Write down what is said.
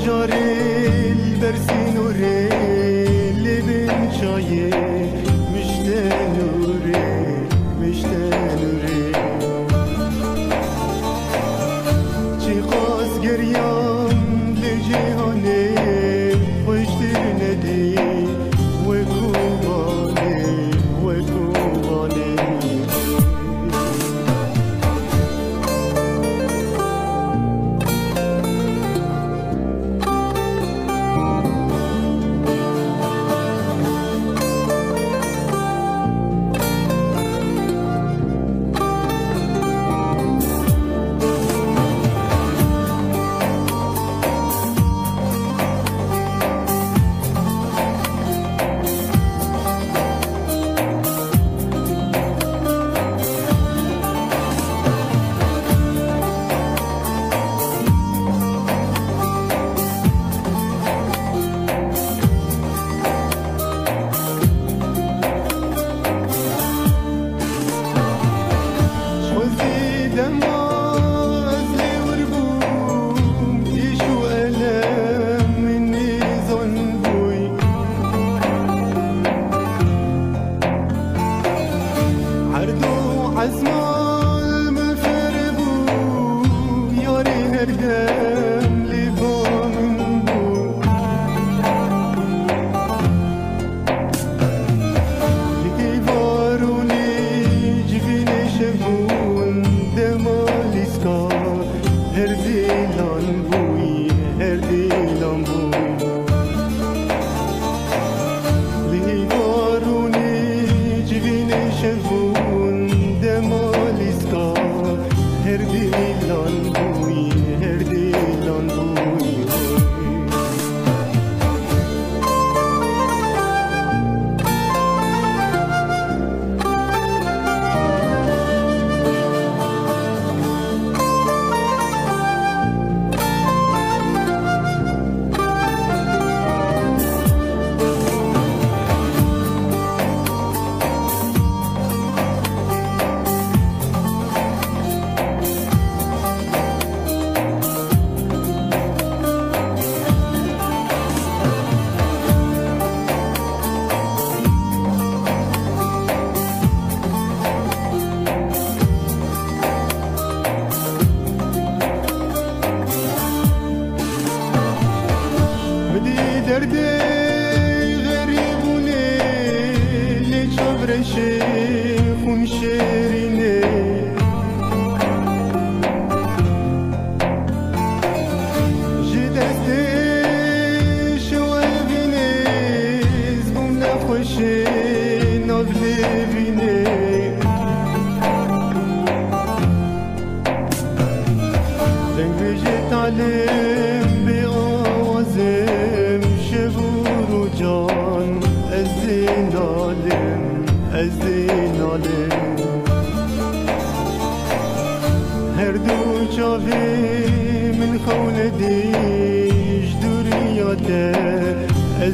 جارل برسی نوره لبن چایه مشته نوره چی قاس گریام لجهانه پشتر ندی و کوبانه عزمال مفربو یاری هردم لیبامن بو لکی وارونی جوین شبون دمالیسکا هر دیلان بوی لکی وارونی جوین شبون مالیسکا هر دیلان بوی درد غریبونه لچابرش خون شیرینه جی دستش و بینه زبون نخوش نازلی بینه رنگ بجه تعلیم به آوازه جان از دینالم هر دو چاوی من خونه دیش دوریاته از